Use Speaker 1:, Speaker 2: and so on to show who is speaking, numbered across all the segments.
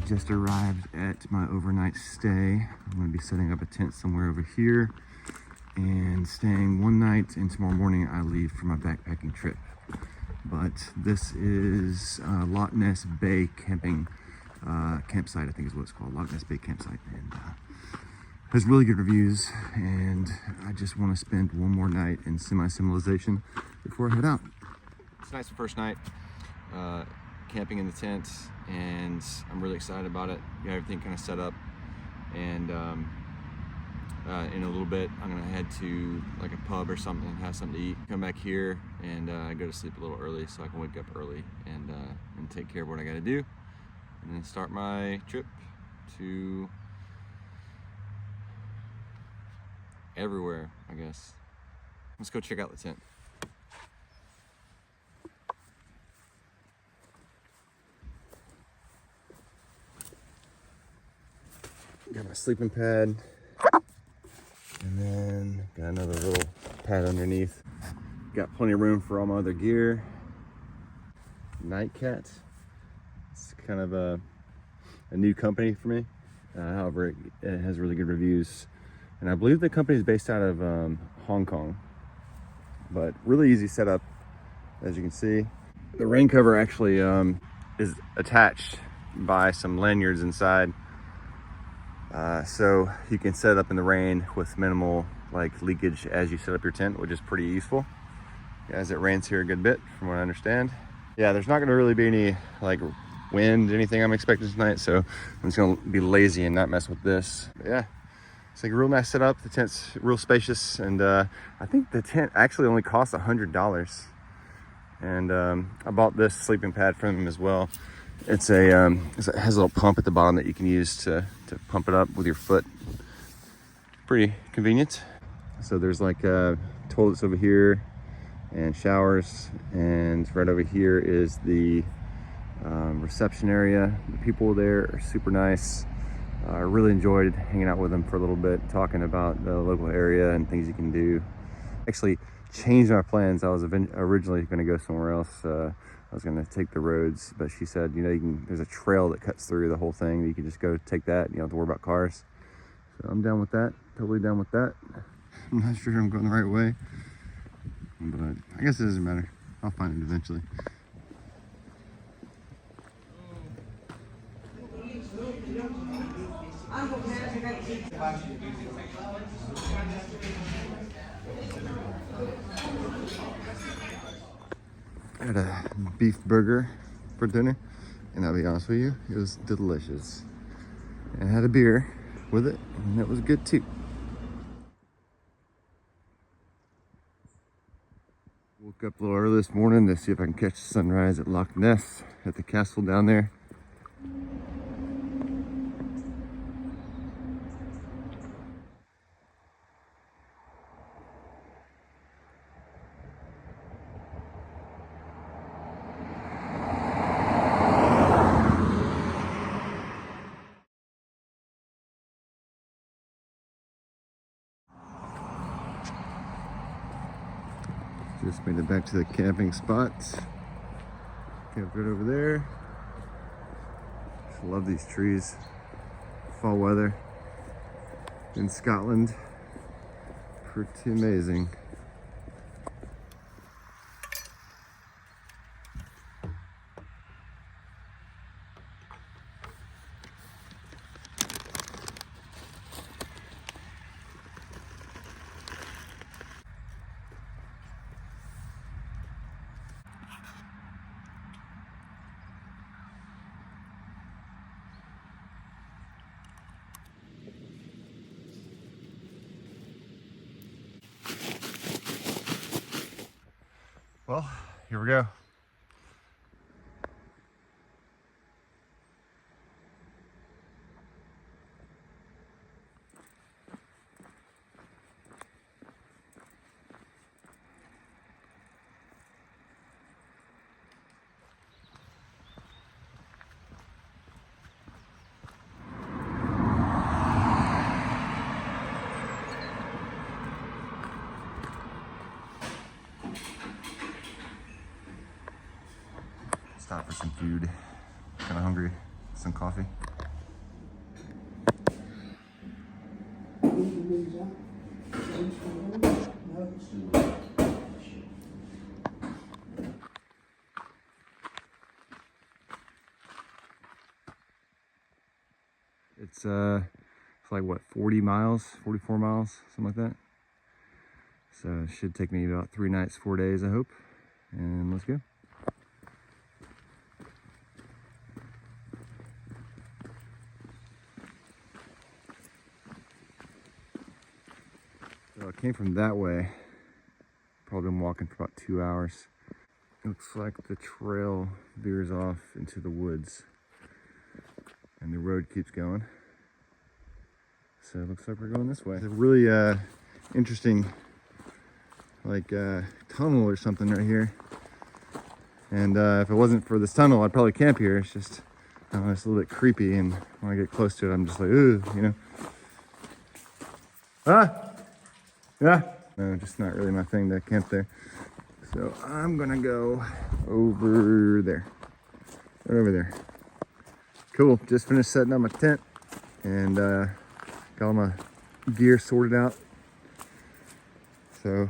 Speaker 1: just arrived at my overnight stay. I'm going to be setting up a tent somewhere over here and staying one night, and tomorrow morning I leave for my backpacking trip. But this is Loch Ness Bay campsite, I think is what it's called, Loch Ness Bay campsite, and has really good reviews, and I just want to spend one more night in semi-civilization before I head out. Tonight's the first night camping in the tent, and I'm really excited about it. Got everything kind of set up, and in a little bit I'm gonna head to like a pub or something, have something to eat, come back here and go to sleep a little early so I can wake up early and take care of what I gotta do, and then start my trip to everywhere, I guess. Let's go check out the tent. Got my sleeping pad, and then got another little pad underneath. Got plenty of room for all my other gear. Nightcat. It's kind of a new company for me. However, it has really good reviews. And I believe the company is based out of Hong Kong. But really easy setup, as you can see. The rain cover actually is attached by some lanyards inside. So you can set it up in the rain with minimal leakage as you set up your tent, which is pretty useful. As it rains here a good bit from what I understand. Yeah, there's not gonna really be any wind, anything I'm expecting tonight, so I'm just gonna be lazy and not mess with this. But yeah, it's a real nice setup. The tent's real spacious, and I think the tent actually only costs $100. And I bought this sleeping pad from them as well. It has a little pump at the bottom that you can use to pump it up with your foot. Pretty convenient. So there's toilets over here and showers, and right over here is the reception area. The people there are super nice. I really enjoyed hanging out with them for a little bit, talking about the local area and things you can do. Actually changed my plans. I was originally going to go somewhere else. I was going to take the roads, but she said, there's a trail that cuts through the whole thing. You can just go take that. You don't have to worry about cars. So I'm down with that. Totally down with that. I'm not sure I'm going the right way, but I guess it doesn't matter. I'll find it eventually. I had a beef burger for dinner, and I'll be honest with you, it was delicious. And I had a beer with it, and it was good too. Woke up a little early this morning to see if I can catch the sunrise at Loch Ness at the castle down there. Just made it back to the camping spot. Camped right over there. Just love these trees. Fall weather in Scotland. Pretty amazing. Well, here we go. Stop for some food. Kind of hungry. Some coffee. It's like what, 40 miles, 44 miles, something like that. So it should take me about 3 nights, 4 days, I hope. And let's go. So I came from that way. Probably been walking for about 2 hours. It looks like the trail veers off into the woods and the road keeps going. So it looks like we're going this way. It's a really interesting tunnel or something right here. And if it wasn't for this tunnel, I'd probably camp here. It's just, I don't know, it's a little bit creepy, and when I get close to it, I'm just like, ooh, you know. Ah! Yeah! No, just not really my thing to camp there. So I'm gonna go over there. Right over there. Cool, just finished setting up my tent and got all my gear sorted out. So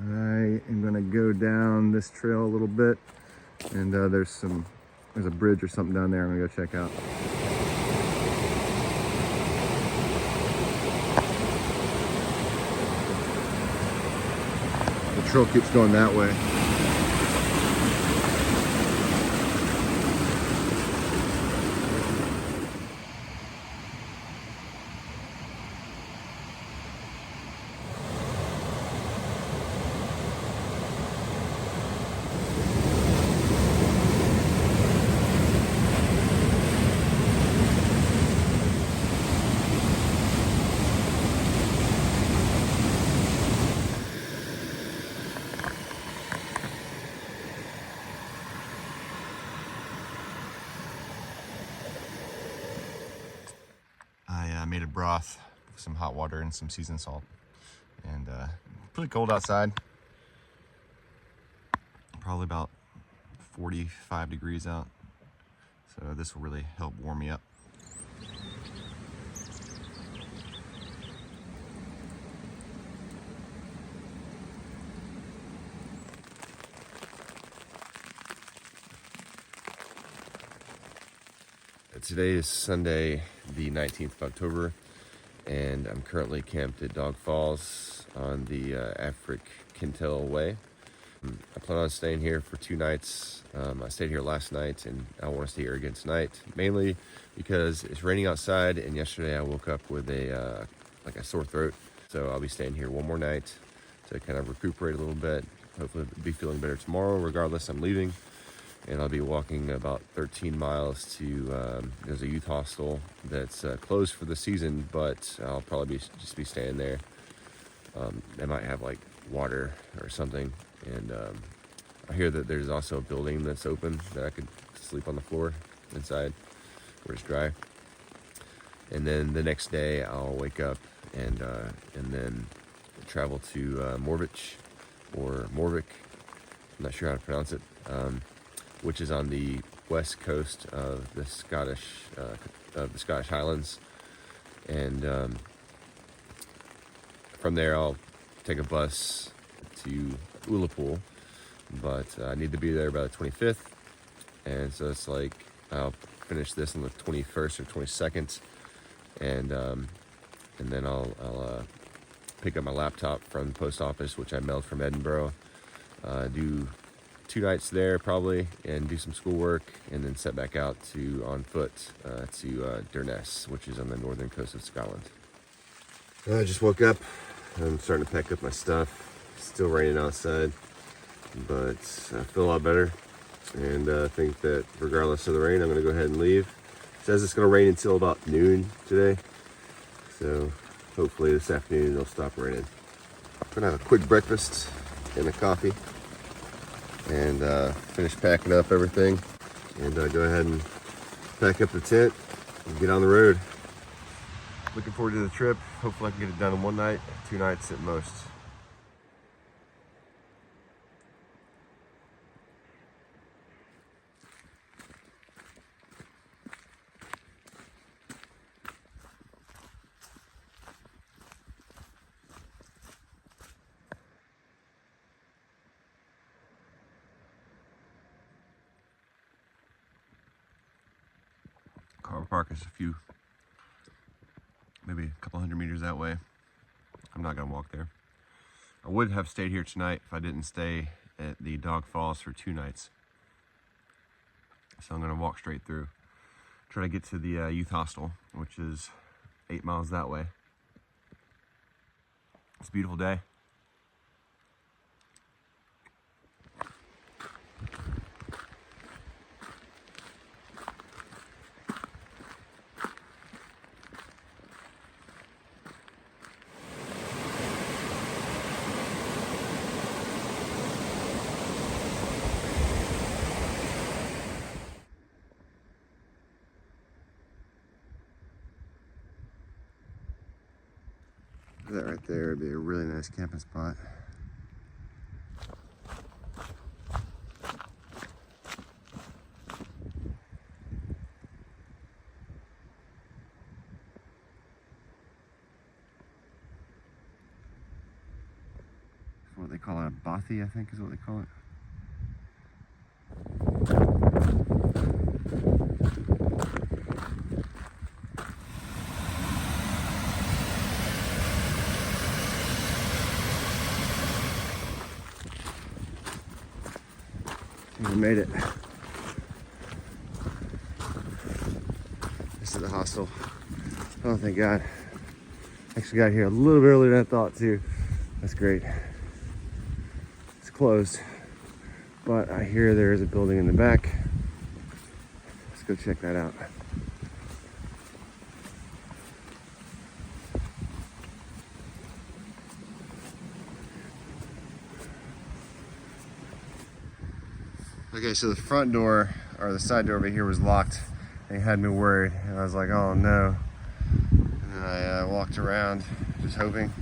Speaker 1: I am gonna go down this trail a little bit, and there's a bridge or something down there I'm gonna go check out. The trail keeps going that way. I made a broth with some hot water and some seasoned salt. And pretty cold outside. Probably about 45 degrees out. So this will really help warm me up. Today is Sunday, the 19th of October, and I'm currently camped at Dog Falls on the Affric-Kintail Way. I plan on staying here for 2 nights. I stayed here last night, and I want to stay here again tonight, mainly because it's raining outside, and yesterday I woke up with a sore throat. So I'll be staying here 1 more night to kind of recuperate a little bit. Hopefully be feeling better tomorrow. Regardless, I'm leaving. And I'll be walking about 13 miles to, there's a youth hostel that's closed for the season, but I'll probably just be staying there. They might have like water or something. And I hear that there's also a building that's open that I could sleep on the floor inside where it's dry. And then the next day I'll wake up and then travel to Morvich or Morvik. I'm not sure how to pronounce it. Which is on the west coast of the Scottish Highlands, and from there I'll take a bus to Ullapool, but I need to be there by the 25th, and so it's like I'll finish this on the 21st or 22nd, and then I'll pick up my laptop from the post office, which I mailed from Edinburgh, do 2 nights there probably, and do some schoolwork, and then set back out on foot to Durness, which is on the northern coast of Scotland. I just woke up. I'm starting to pack up my stuff. Still raining outside, but I feel a lot better, and I think that regardless of the rain, I'm going to go ahead and leave. It says it's going to rain until about noon today, so hopefully this afternoon it'll stop raining. I'm going to have a quick breakfast and a coffee, and finish packing up everything, and go ahead and pack up the tent and get on the road. Looking forward to the trip. Hopefully I can get it done in 1 night, 2 nights at most. Our park is maybe a couple hundred meters that way. I'm not gonna walk there. I would have stayed here tonight if I didn't stay at the Dog Falls for 2 nights. So I'm gonna walk straight through. Try to get to the youth hostel, which is 8 miles that way. It's a beautiful day. That right there would be a really nice camping spot. It's what they call it, a bothy, I think is what they call it. We made it. This is the hostel. Oh, thank God. Actually got here a little bit earlier than I thought too. That's great. It's closed, but I hear there is a building in the back. Let's go check that out. Okay, so the front door, or the side door over here was locked. It had me worried, and I was like, oh no. And then I walked around, just hoping,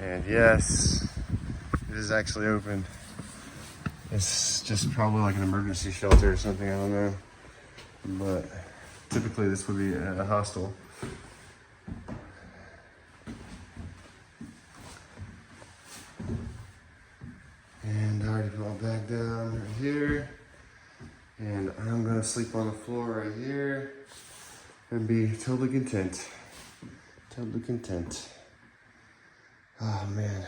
Speaker 1: and yes, it is actually open. It's just probably like an emergency shelter or something, I don't know. But typically this would be a hostel. And I already put my bag down right here. And I'm gonna sleep on the floor right here and be totally content. Totally content. Oh man.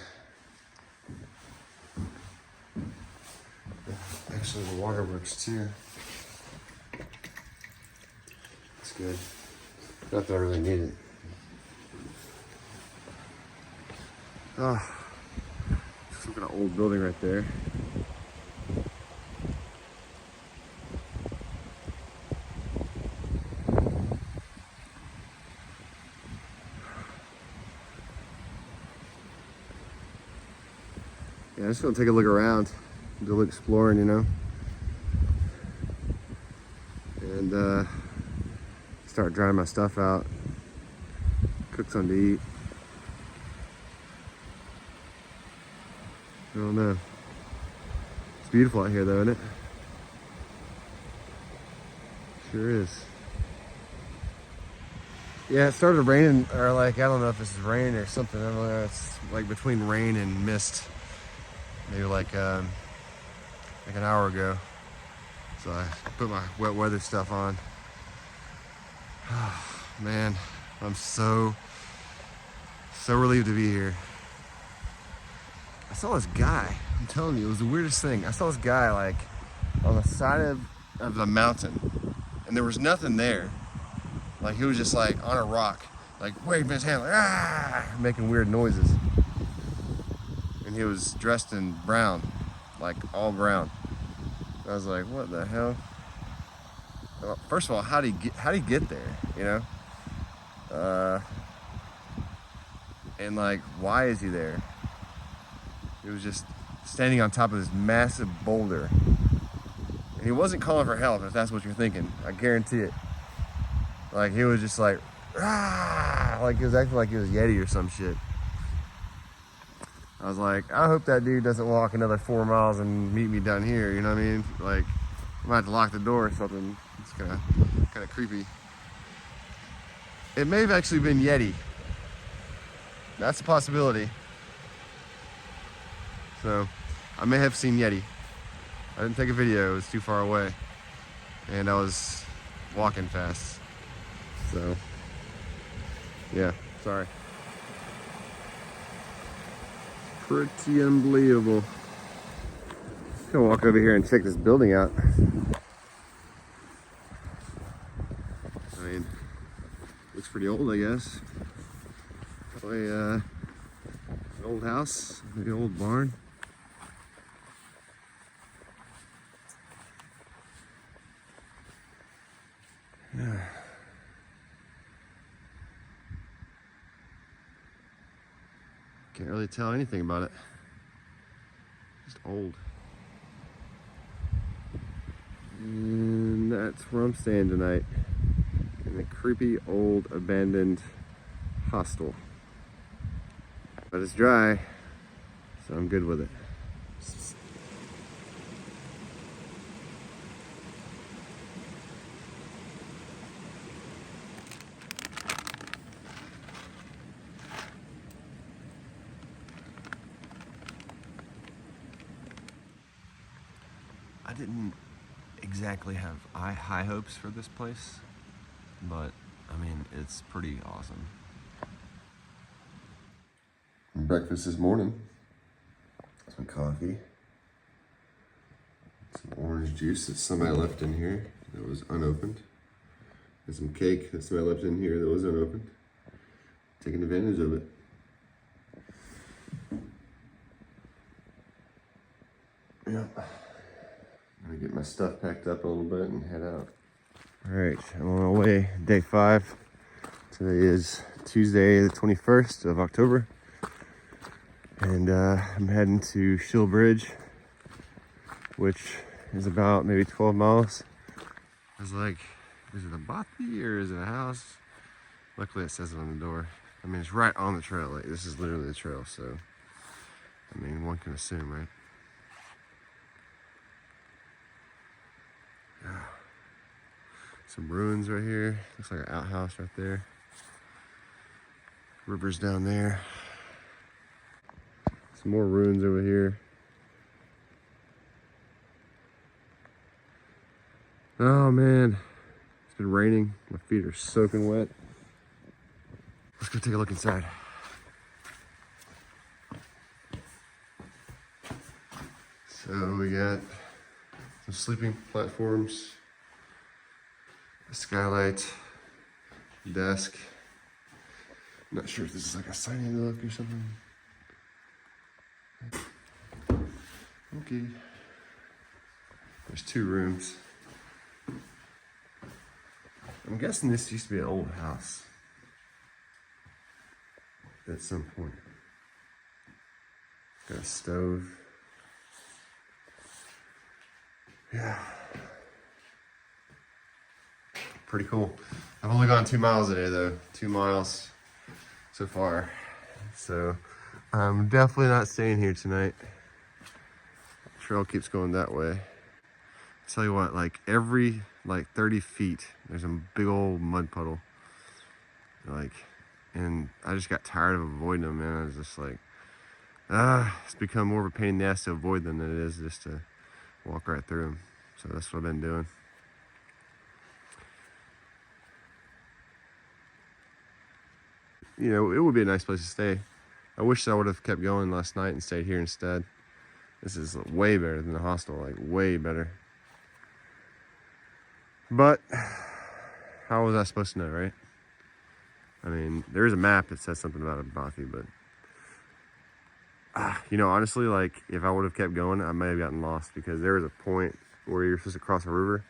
Speaker 1: Actually the water works too. That's good. Not that I really need it. Oh. Some kind of old building right there. Yeah, I'm just gonna take a look around, do a little exploring, you know, and start drying my stuff out, cook something to eat. I don't know. It's beautiful out here though, isn't it? Sure is. Yeah, it started raining, or like, I don't know if this is rain or something. I don't know, it's like between rain and mist. Maybe like an hour ago. So I put my wet weather stuff on. Oh, man, I'm so relieved to be here. I saw this guy, I'm telling you, it was the weirdest thing. I saw this guy like on the side of the mountain, and there was nothing there. Like he was just like on a rock, like waving his hand, like making weird noises. And he was dressed in brown, like all brown. I was like, what the hell? Well, first of all, how did he get there? You know? And like, why is he there? He was just standing on top of this massive boulder. And he wasn't calling for help, if that's what you're thinking. I guarantee it. Like he was just like, like he was acting like he was Yeti or some shit. I was like, I hope that dude doesn't walk another 4 miles and meet me down here, you know what I mean? Like, I might have to lock the door or something. It's kind of creepy. It may have actually been Yeti. That's a possibility. So, I may have seen Yeti. I didn't take a video, it was too far away. And I was walking fast. So, yeah, sorry. Pretty unbelievable. Gonna walk over here and check this building out. I mean, looks pretty old, I guess. Probably an old house, maybe an old barn. Yeah. Can't really tell anything about it. Just old. And that's where I'm staying tonight. In a creepy old abandoned hostel. But it's dry, so I'm good with it. I didn't exactly have high hopes for this place, but I mean, it's pretty awesome. Breakfast this morning, some coffee, some orange juice that somebody left in here that was unopened, and some cake that somebody left in here that was unopened. Taking advantage of it. Yep. I'm gonna get my stuff packed up a little bit and head out. All right, I'm on my way, day 5. Today is Tuesday, the 21st of October. And I'm heading to Shill Bridge, which is about maybe 12 miles. I was like, is it a bothy or is it a house? Luckily it says it on the door. I mean, it's right on the trail. Like, this is literally the trail, so I mean, one can assume, right? Yeah. Some ruins right here. Looks like an outhouse right there. River's down there. Some more ruins over here. Oh man, it's been raining. My feet are soaking wet. Let's go take a look inside. So we got some sleeping platforms, a skylight, desk. I'm not sure if this is like a sign-in look or something. Okay. There's 2 rooms. I'm guessing this used to be an old house at some point. Got a stove. Yeah. Pretty cool. I've only gone 2 miles today though. 2 miles so far. So I'm definitely not staying here tonight. Trail keeps going that way. Tell you what, like every 30 feet, there's a big old mud puddle. Like, and I just got tired of avoiding them, man. I was just like, it's become more of a pain in the ass to avoid them than it is just to walk right through them. So that's what I've been doing. You know, it would be a nice place to stay. I wish I would have kept going last night and stayed here instead. This is way better than the hostel, like way better. But how was I supposed to know, right? I mean, there is a map that says something about a bothy, but you know, honestly, like if I would have kept going, I may have gotten lost because there was a point where you're supposed to cross a river,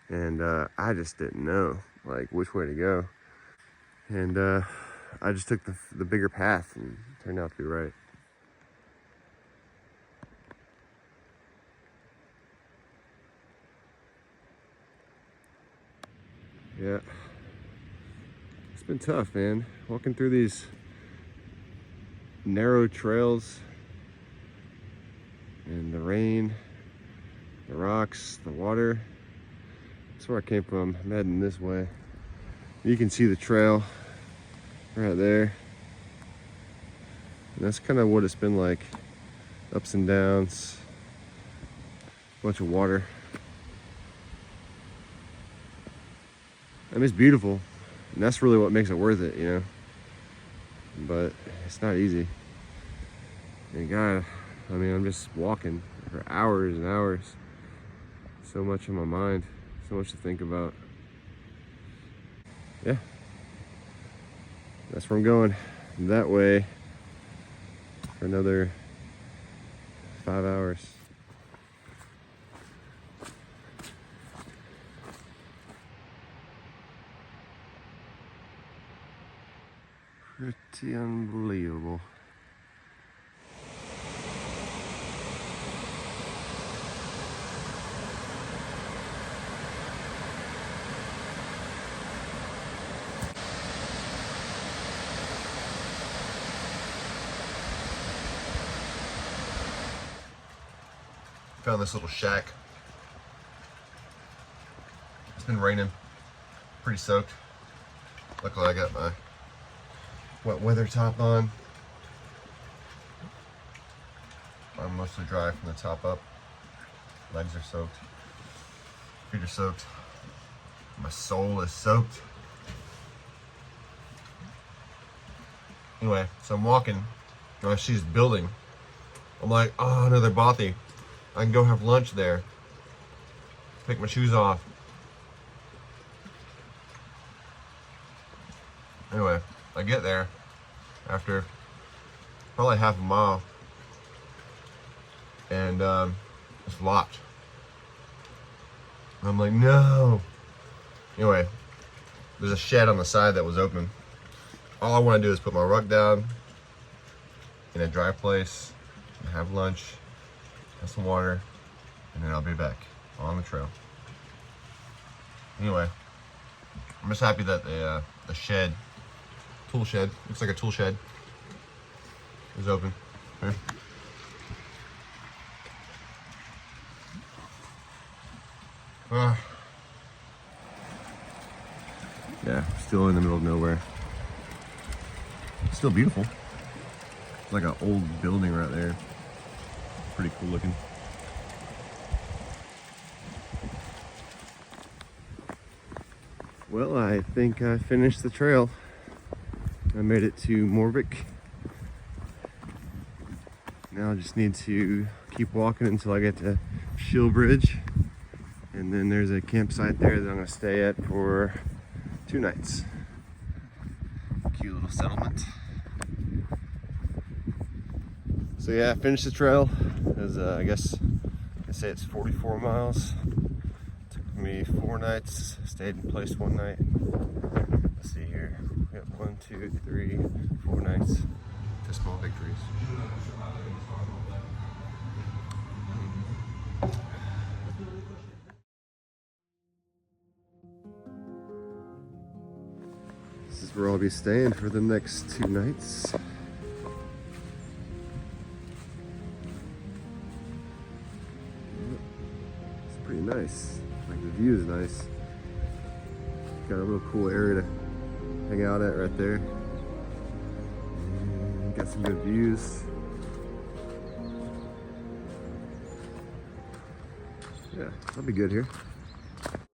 Speaker 1: and I just didn't know like which way to go, and I just took the bigger path and it turned out to be right. Yeah, it's been tough, man. Walking through these narrow trails and the rain, the rocks, the water. That's where I came from. I'm heading this way. You can see the trail right there. And that's kind of what it's been like. Ups and downs, a bunch of water. And it's beautiful. And that's really what makes it worth it, you know. But it's not easy. And God, I mean, I'm just walking for hours and hours. So much on my mind, so much to think about. Yeah, that's where I'm going. That way for another 5 hours. Pretty unbelievable. Found this little shack. It's been raining, pretty soaked. Luckily I got my wet weather top on. I'm mostly dry from the top up. Legs are soaked, feet are soaked, my soul is soaked. Anyway, so I'm walking, and I see this building. I'm like, oh, another bothy. I can go have lunch there. Take my shoes off. Anyway, I get there after probably half a mile, and it's locked. I'm like, no. Anyway, there's a shed on the side that was open. All I want to do is put my rug down in a dry place and have lunch, have some water, and then I'll be back on the trail. Anyway, I'm just happy that the shed, tool shed, looks like a tool shed, is open. Here. Yeah, still in the middle of nowhere. Still beautiful. It's like an old building right there. Pretty cool looking. Well, I think I finished the trail. I made it to Morvik. Now I just need to keep walking until I get to Shieldbridge. And then there's a campsite there that I'm going to stay at for 2 nights. Cute little settlement. So yeah, I finished the trail. It was, I guess I say it's 44 miles. Took me 4 nights. Stayed in place 1 night. Let's see here. We got 1, 2, 3, 4 nights. To small victories. This is where I'll be staying for the next 2 nights. It's pretty nice. Like, the view is nice. Got a real cool area to hang out at right there. And got some good views. Yeah, I'll be good here.